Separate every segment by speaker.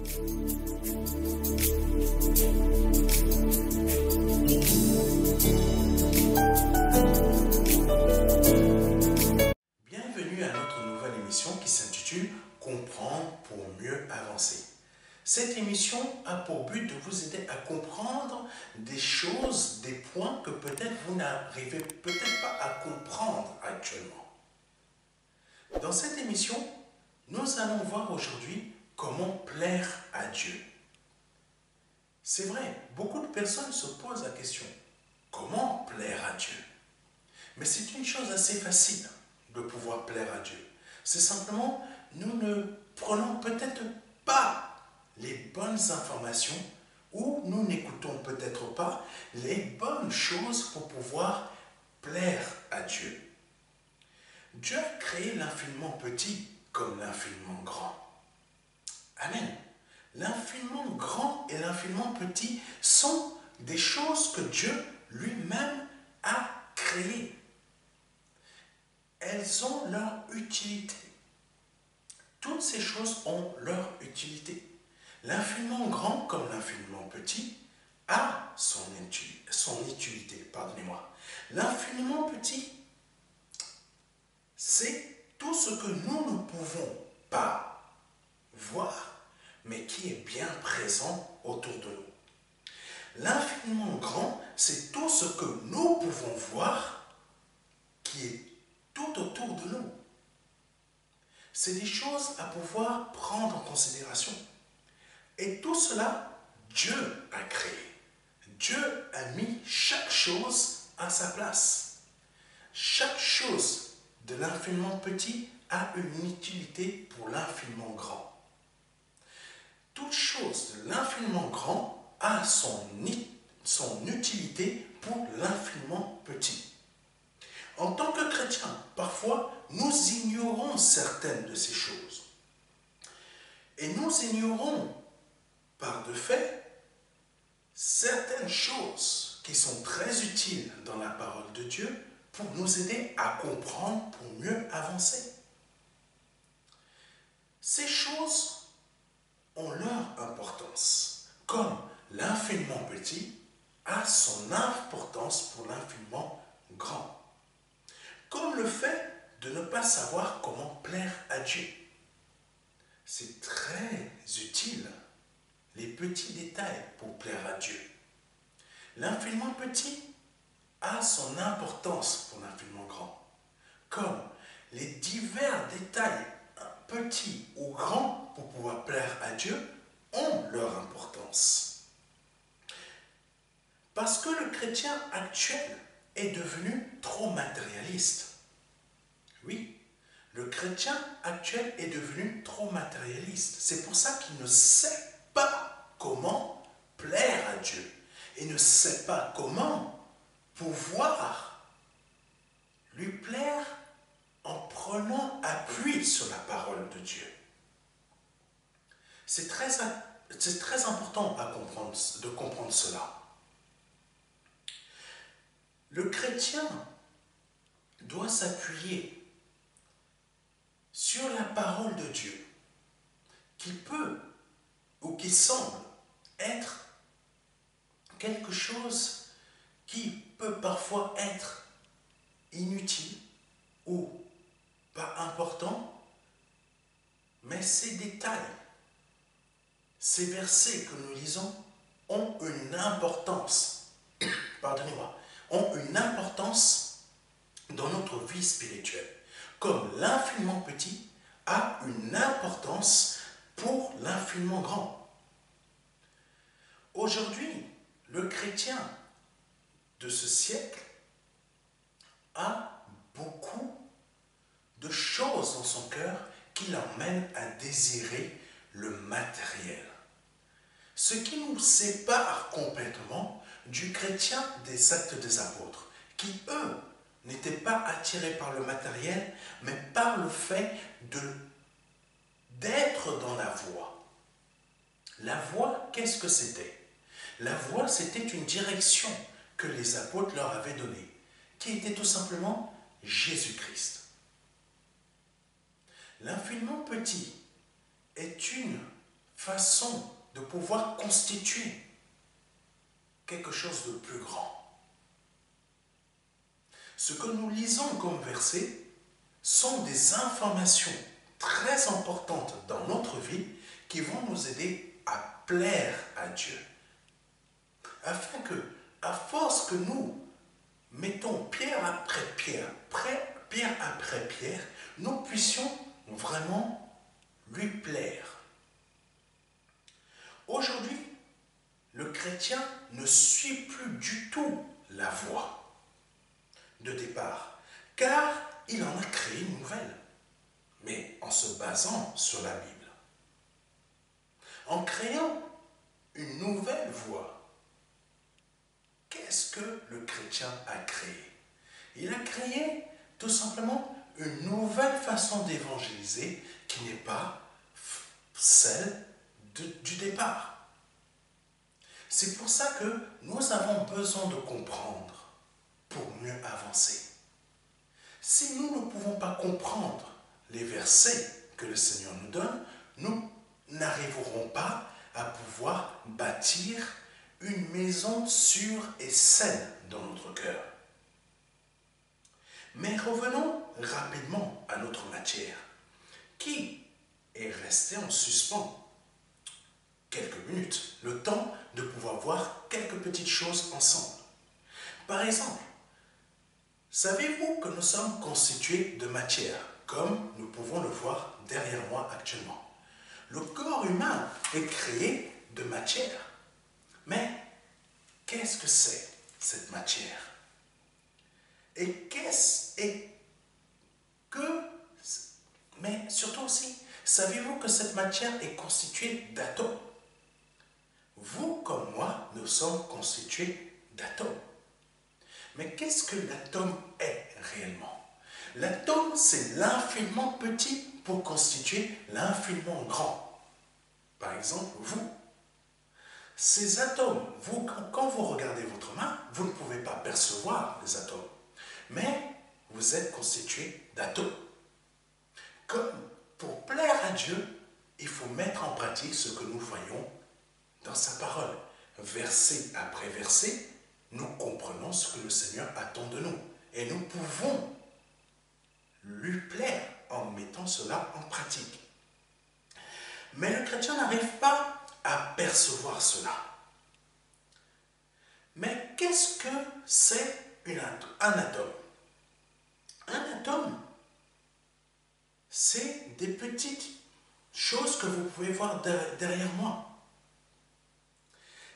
Speaker 1: Bienvenue à notre nouvelle émission qui s'intitule « Comprendre pour mieux avancer ». Cette émission a pour but de vous aider à comprendre des choses, des points que peut-être vous n'arrivez peut-être pas à comprendre actuellement. Dans cette émission, nous allons voir aujourd'hui comment plaire à Dieu. C'est vrai, beaucoup de personnes se posent la question, comment plaire à Dieu? Mais c'est une chose assez facile de pouvoir plaire à Dieu. C'est simplement, nous ne prenons peut-être pas les bonnes informations ou nous n'écoutons peut-être pas les bonnes choses pour pouvoir plaire à Dieu. Dieu a créé l'infiniment petit comme l'infiniment grand. Amen. L'infiniment grand et l'infiniment petit sont des choses que Dieu lui-même a créées. Elles ont leur utilité. Toutes ces choses ont leur utilité. L'infiniment grand comme l'infiniment petit a son utilité. Pardonnez-moi. L'infiniment petit, c'est tout ce que nous ne pouvons pas voir, mais qui est bien présent autour de nous. L'infiniment grand, c'est tout ce que nous pouvons voir, qui est tout autour de nous. C'est des choses à pouvoir prendre en considération. Et tout cela, Dieu a créé. Dieu a mis chaque chose à sa place. Chaque chose de l'infiniment petit a une utilité pour l'infiniment grand. Toute chose de l'infiniment grand a son utilité pour l'infiniment petit. En tant que chrétiens, parfois, nous ignorons certaines de ces choses. Et nous ignorons, par de fait, certaines choses qui sont très utiles dans la parole de Dieu pour nous aider à comprendre, pour mieux avancer. Ces choses ont leur importance, comme l'infiniment petit a son importance pour l'infiniment grand. Comme le fait de ne pas savoir comment plaire à Dieu. C'est très utile, les petits détails pour plaire à Dieu. L'infiniment petit a son importance pour l'infiniment grand. Comme les divers détails, petits ou grands, pour pouvoir plaire à Dieu, ont leur importance. Parce que le chrétien actuel est devenu trop matérialiste. Oui, le chrétien actuel est devenu trop matérialiste. C'est pour ça qu'il ne sait pas comment plaire à Dieu. Il ne sait pas comment pouvoir lui plaire en prenant appui sur la parole de Dieu. C'est très important de comprendre cela. Le chrétien doit s'appuyer sur la parole de Dieu, qui peut ou qui semble être quelque chose qui peut parfois être inutile ou pas important, mais ces détails, ces versets que nous lisons ont une importance, pardonnez-moi, ont une importance dans notre vie spirituelle. Comme l'infiniment petit a une importance pour l'infiniment grand. Aujourd'hui, le chrétien de ce siècle a beaucoup de choses dans son cœur qui l'emmènent à désirer le matériel. Ce qui nous sépare complètement du chrétien des Actes des Apôtres, qui eux n'étaient pas attirés par le matériel, mais par le fait d'être dans la voie. La voie, qu'est-ce que c'était? La voie, c'était une direction que les apôtres leur avaient donnée, qui était tout simplement Jésus-Christ. L'infiniment petit est une façon de pouvoir constituer quelque chose de plus grand. Ce que nous lisons comme verset sont des informations très importantes dans notre vie qui vont nous aider à plaire à Dieu. Afin que, à force que nous mettons pierre après pierre, pierre après pierre, nous puissions vraiment lui plaire. Aujourd'hui, le chrétien ne suit plus du tout la voie de départ, car il en a créé une nouvelle, mais en se basant sur la Bible. En créant une nouvelle voie, qu'est-ce que le chrétien a créé? Il a créé tout simplement une nouvelle façon d'évangéliser qui n'est pas celle du départ. C'est pour ça que nous avons besoin de comprendre pour mieux avancer. Si nous ne pouvons pas comprendre les versets que le Seigneur nous donne, nous n'arriverons pas à pouvoir bâtir une maison sûre et saine dans notre cœur. Mais revenons rapidement à notre matière, qui est restée en suspens quelques minutes, le temps de pouvoir voir quelques petites choses ensemble. Par exemple, savez-vous que nous sommes constitués de matière, comme nous pouvons le voir derrière moi actuellement? Le corps humain est créé de matière. Mais qu'est-ce que c'est, cette matière? Mais surtout aussi, savez-vous que cette matière est constituée d'atomes? Vous comme moi, nous sommes constitués d'atomes. Mais qu'est-ce que l'atome est réellement? L'atome, c'est l'infiniment petit pour constituer l'infiniment grand. Par exemple, vous. Ces atomes, quand vous regardez votre main, vous ne pouvez pas percevoir les atomes. Mais vous êtes constitué d'atomes. Comme pour plaire à Dieu, il faut mettre en pratique ce que nous voyons dans sa parole. Verset après verset, nous comprenons ce que le Seigneur attend de nous. Et nous pouvons lui plaire en mettant cela en pratique. Mais le chrétien n'arrive pas à percevoir cela. Mais qu'est-ce que c'est un atome? Un atome, c'est des petites choses que vous pouvez voir derrière moi.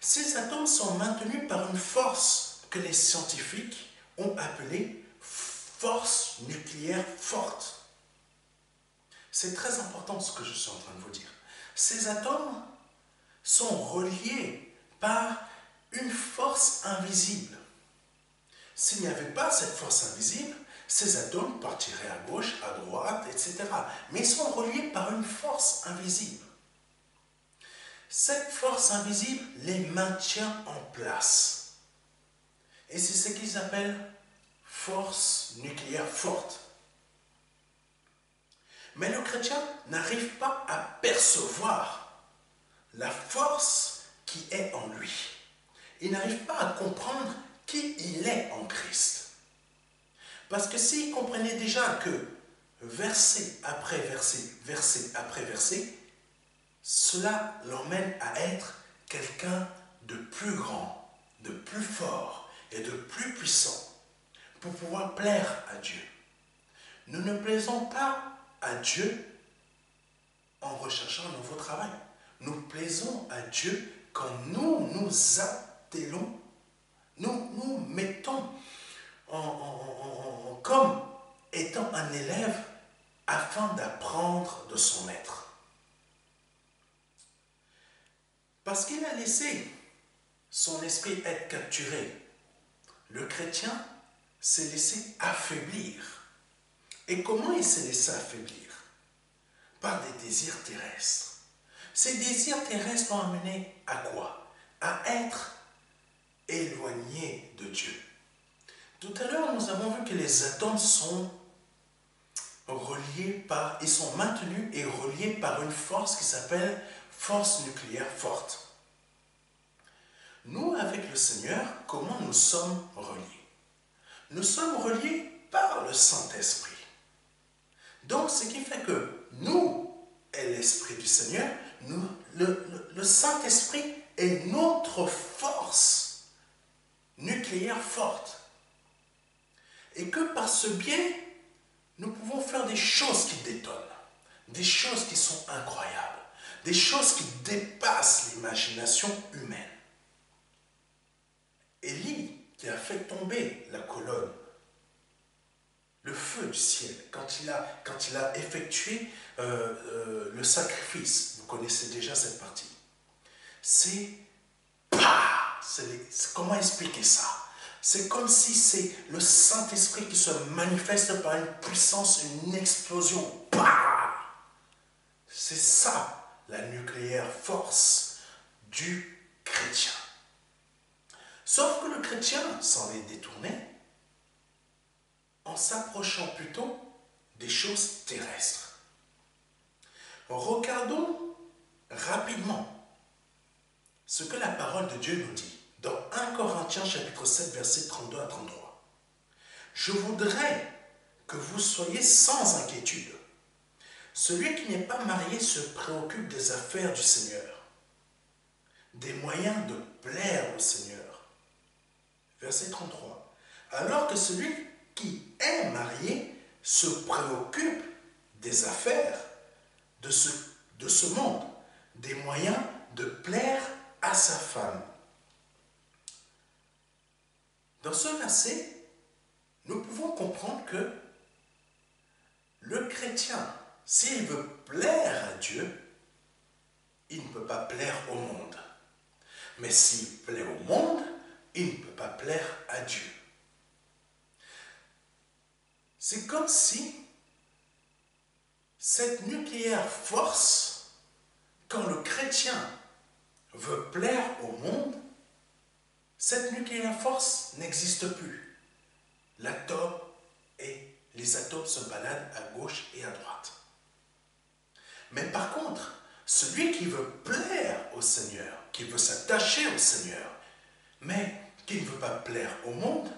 Speaker 1: Ces atomes sont maintenus par une force que les scientifiques ont appelée force nucléaire forte. C'est très important ce que je suis en train de vous dire. Ces atomes sont reliés par une force invisible. S'il n'y avait pas cette force invisible, ces atomes partiraient à gauche, à droite, etc. Mais ils sont reliés par une force invisible. Cette force invisible les maintient en place. Et c'est ce qu'ils appellent force nucléaire forte. Mais le chrétien n'arrive pas à percevoir la force qui est en lui. Il n'arrive pas à comprendre qui il est en Christ. Parce que s'il comprenait déjà que verset après verset, verset après verset, cela l'emmène à être quelqu'un de plus grand, de plus fort et de plus puissant pour pouvoir plaire à Dieu. Nous ne plaisons pas à Dieu en recherchant un nouveau travail. Nous plaisons à Dieu quand nous nous attelons, nous mettons comme étant un élève afin d'apprendre de son maître. Parce qu'il a laissé son esprit être capturé, le chrétien s'est laissé affaiblir. Et comment il s'est laissé affaiblir? Par des désirs terrestres. Ces désirs terrestres l'ont amené à quoi? À être éloigné de Dieu. Tout à l'heure, nous avons vu que les atomes sont reliés ils sont maintenus et reliés par une force qui s'appelle force nucléaire forte. Nous, avec le Seigneur, comment nous sommes reliés? Nous sommes reliés par le Saint-Esprit. Donc, ce qui fait que nous et l'Esprit du Seigneur, le Saint-Esprit est notre force nucléaire forte. Et que par ce biais, nous pouvons faire des choses qui détonnent, des choses qui sont incroyables, des choses qui dépassent l'imagination humaine. Élie, qui a fait tomber la colonne, le feu du ciel, quand il a effectué le sacrifice, vous connaissez déjà cette partie, comment expliquer ça? C'est comme si c'est le Saint-Esprit qui se manifeste par une puissance, une explosion. C'est ça, la nucléaire force du chrétien. Sauf que le chrétien s'en est détourné en s'approchant plutôt des choses terrestres. Regardons rapidement ce que la parole de Dieu nous dit dans 1 Corinthiens chapitre 7 versets 32 à 33. Je voudrais que vous soyez sans inquiétude. Celui qui n'est pas marié se préoccupe des affaires du Seigneur, des moyens de plaire au Seigneur. Verset 33. Alors que celui qui est marié se préoccupe des affaires de ce monde, des moyens de plaire à sa femme. Dans ce verset, nous pouvons comprendre que le chrétien, s'il veut plaire à Dieu, il ne peut pas plaire au monde. Mais s'il plaît au monde, il ne peut pas plaire à Dieu. C'est comme si cette nucléaire force, quand le chrétien veut plaire au monde, cette nucléaire force n'existe plus. L'atome et les atomes se baladent à gauche et à droite. Mais par contre, celui qui veut plaire au Seigneur, qui veut s'attacher au Seigneur, mais qui ne veut pas plaire au monde,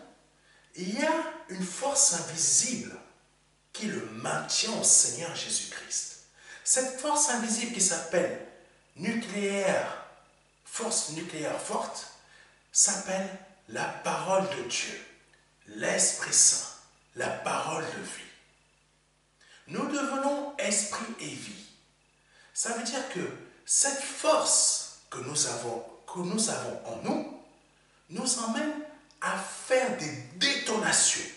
Speaker 1: il y a une force invisible qui le maintient au Seigneur Jésus-Christ. Cette force invisible qui s'appelle force nucléaire forte, s'appelle la parole de Dieu, l'Esprit Saint, la parole de vie. Nous devenons esprit et vie. Ça veut dire que cette force que nous avons en nous emmène à faire des détonations.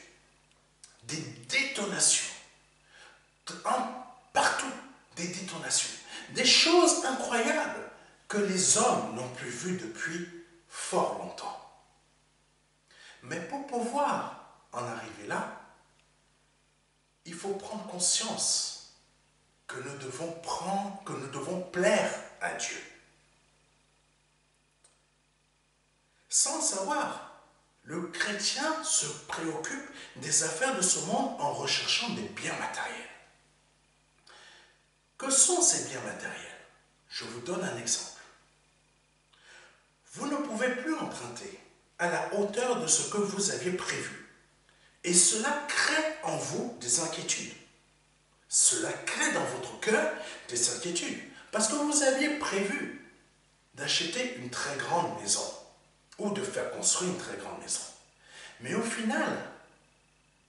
Speaker 1: Des détonations. Partout, des détonations. Des choses incroyables que les hommes n'ont plus vues depuis fort longtemps. Mais pour pouvoir en arriver là, il faut prendre conscience que nous devons plaire à Dieu. Sans le savoir, le chrétien se préoccupe des affaires de ce monde en recherchant des biens matériels. Que sont ces biens matériels? Je vous donne un exemple. Vous ne pouvez plus emprunter à la hauteur de ce que vous aviez prévu. Et cela crée en vous des inquiétudes. Cela crée dans votre cœur des inquiétudes. Parce que vous aviez prévu d'acheter une très grande maison ou de faire construire une très grande maison. Mais au final,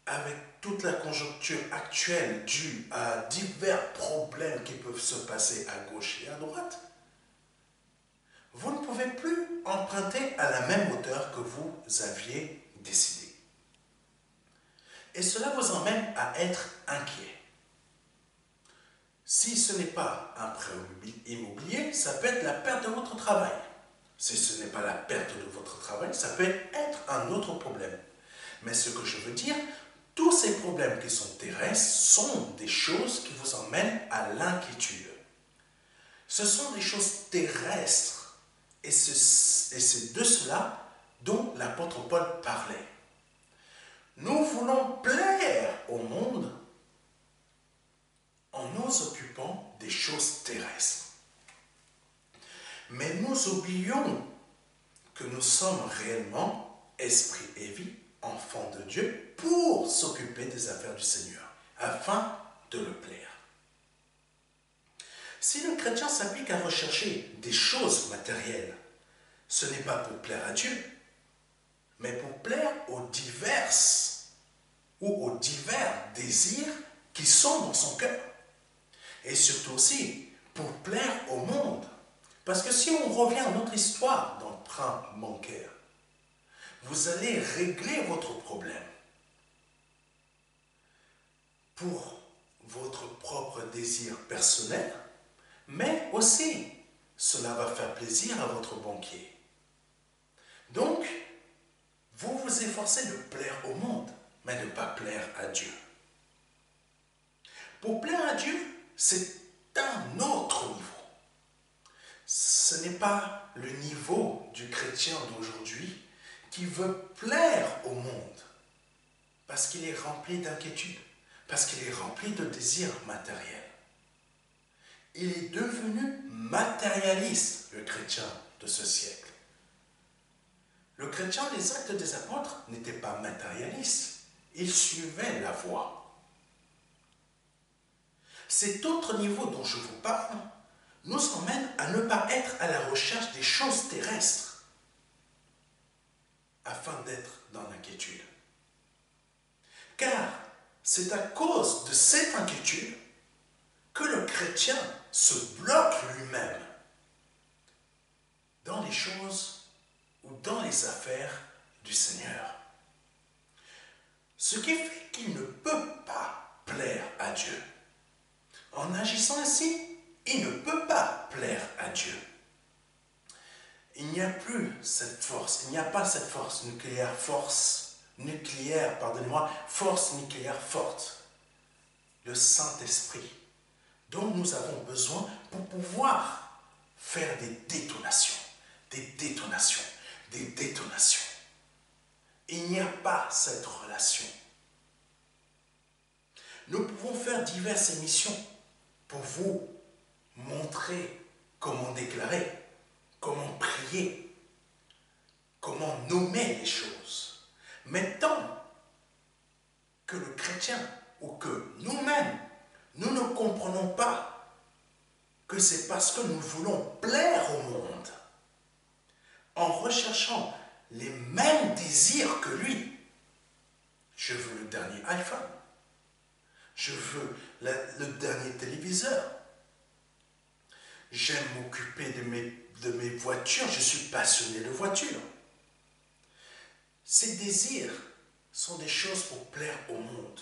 Speaker 1: avec toute la conjoncture actuelle due à divers problèmes qui peuvent se passer à gauche et à droite, vous ne pouvez plus emprunter à la même hauteur que vous aviez décidé. Et cela vous emmène à être inquiet. Si ce n'est pas un prêt immobilier, ça peut être la perte de votre travail. Si ce n'est pas la perte de votre travail, ça peut être un autre problème. Mais ce que je veux dire, tous ces problèmes qui sont terrestres sont des choses qui vous emmènent à l'inquiétude. Ce sont des choses terrestres. Et c'est de cela dont l'apôtre Paul parlait. Nous voulons plaire au monde en nous occupant des choses terrestres. Mais nous oublions que nous sommes réellement esprit et vie, enfants de Dieu, pour s'occuper des affaires du Seigneur, afin de le plaire. Si le chrétien s'applique à rechercher des choses matérielles, ce n'est pas pour plaire à Dieu, mais pour plaire aux diverses ou aux divers désirs qui sont dans son cœur. Et surtout aussi pour plaire au monde. Parce que si on revient à notre histoire d'emprunt bancaire, vous allez régler votre problème pour votre propre désir personnel, mais aussi cela va faire plaisir à votre banquier. Donc, vous vous efforcez de plaire au monde, mais de ne pas plaire à Dieu. Pour plaire à Dieu, c'est un autre niveau. Ce n'est pas le niveau du chrétien d'aujourd'hui qui veut plaire au monde parce qu'il est rempli d'inquiétude, parce qu'il est rempli de désirs matériels. Il est devenu matérialiste, le chrétien de ce siècle. Le chrétien des Actes des Apôtres n'était pas matérialiste, il suivait la voie. Cet autre niveau dont je vous parle nous emmène à ne pas être à la recherche des choses terrestres afin d'être dans l'inquiétude. Car c'est à cause de cette inquiétude que le chrétien se bloque lui-même dans les choses ou dans les affaires du Seigneur. Ce qui fait qu'il ne peut pas plaire à Dieu. En agissant ainsi, il ne peut pas plaire à Dieu. Il n'y a plus cette force, il n'y a pas cette force nucléaire forte, le Saint-Esprit, dont nous avons besoin pour pouvoir faire des détonations. Il n'y a pas cette relation. Nous pouvons faire diverses émissions pour vous montrer comment déclarer, comment prier, comment nommer les choses. Mais tant que le chrétien ou que nous-mêmes, nous ne comprenons pas que c'est parce que nous voulons plaire au monde, en recherchant les mêmes désirs que lui. Je veux le dernier iPhone. Je veux le dernier téléviseur. J'aime m'occuper de mes voitures. Je suis passionné de voitures. Ces désirs sont des choses pour plaire au monde.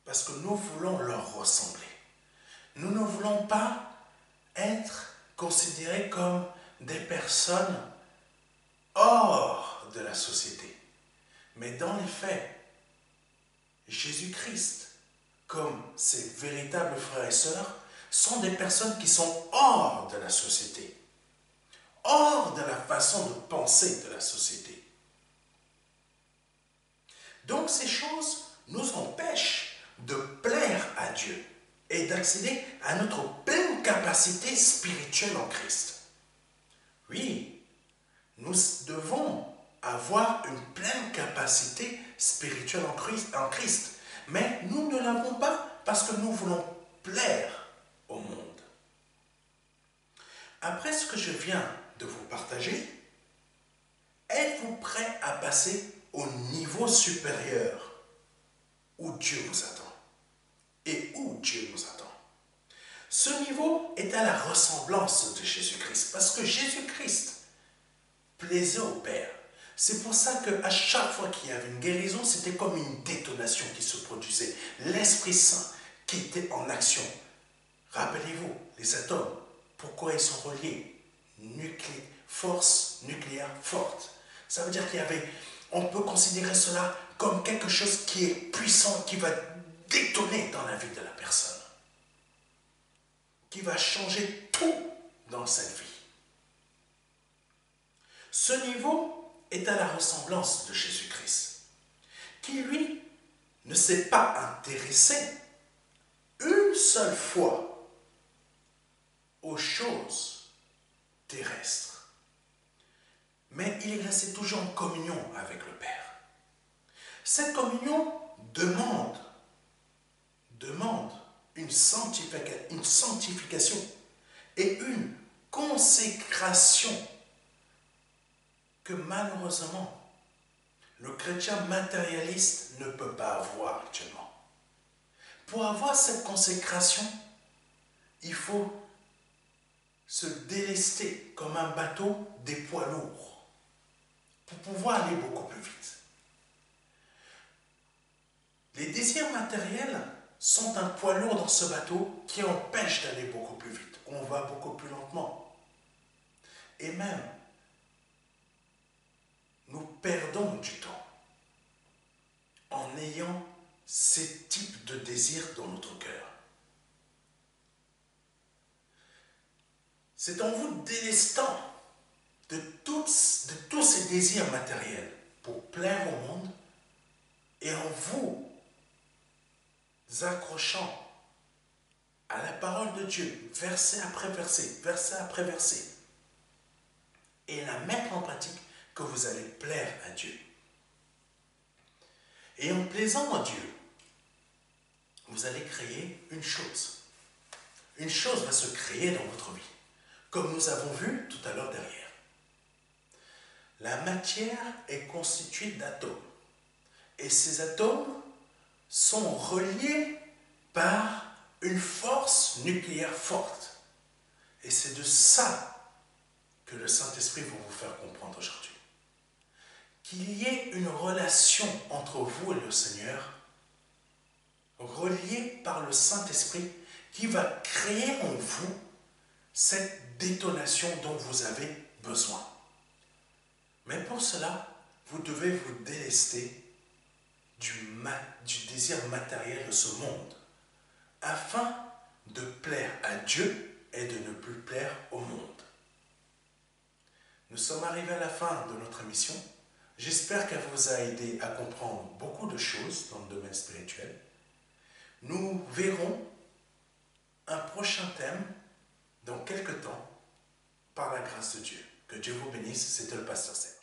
Speaker 1: Parce que nous voulons leur ressembler. Nous ne voulons pas être considérés comme des personnes hors de la société. Mais dans les faits, Jésus-Christ, comme ses véritables frères et sœurs, sont des personnes qui sont hors de la société, hors de la façon de penser de la société. Donc ces choses nous empêchent de plaire à Dieu et d'accéder à notre pleine capacité spirituelle en Christ. Oui, nous devons avoir une pleine capacité spirituelle en Christ, mais nous ne l'avons pas parce que nous voulons plaire au monde. Après ce que je viens de vous partager, êtes-vous prêt à passer au niveau supérieur où Dieu vous attend et où Dieu nous attend? Ce niveau est à la ressemblance de Jésus-Christ parce que Jésus-Christ plaisait au Père. C'est pour ça qu'à chaque fois qu'il y avait une guérison, c'était comme une détonation qui se produisait. L'Esprit Saint qui était en action. Rappelez-vous, les atomes, pourquoi ils sont reliés? Force nucléaire forte. Ça veut dire qu'il y avait, on peut considérer cela comme quelque chose qui est puissant, qui va détonner dans la vie de la personne. Qui va changer tout dans cette vie. Ce niveau est à la ressemblance de Jésus-Christ, qui lui ne s'est pas intéressé une seule fois aux choses terrestres. qu'il est resté toujours en communion avec le Père. Cette communion demande une sanctification et une consécration que malheureusement le chrétien matérialiste ne peut pas avoir actuellement. Pour avoir cette consécration, il faut se délester comme un bateau des poids lourds pour pouvoir aller beaucoup plus vite. Les désirs matériels sont un poids lourd dans ce bateau qui empêche d'aller beaucoup plus vite. On va beaucoup plus lentement. Et même, nous perdons du temps en ayant ces types de désirs dans notre cœur. C'est en vous délestant de tous ces désirs matériels pour plaire au monde et en vous accrochant à la parole de Dieu, verset après verset, verset après verset, et la mettre en pratique, que vous allez plaire à Dieu. Et en plaisant à Dieu, vous allez créer une chose. Une chose va se créer dans votre vie, comme nous avons vu tout à l'heure derrière. La matière est constituée d'atomes. Et ces atomes sont reliés par une force nucléaire forte. Et c'est de ça que le Saint-Esprit va vous faire comprendre aujourd'hui. Qu'il y ait une relation entre vous et le Seigneur, reliée par le Saint-Esprit, qui va créer en vous cette détonation dont vous avez besoin. Mais pour cela, vous devez vous délester du désir matériel de ce monde, afin de plaire à Dieu et de ne plus plaire au monde. Nous sommes arrivés à la fin de notre émission. J'espère qu'elle vous a aidé à comprendre beaucoup de choses dans le domaine spirituel. Nous verrons un prochain thème dans quelques temps, par la grâce de Dieu. Que Dieu vous bénisse, c'était le pasteur Serge.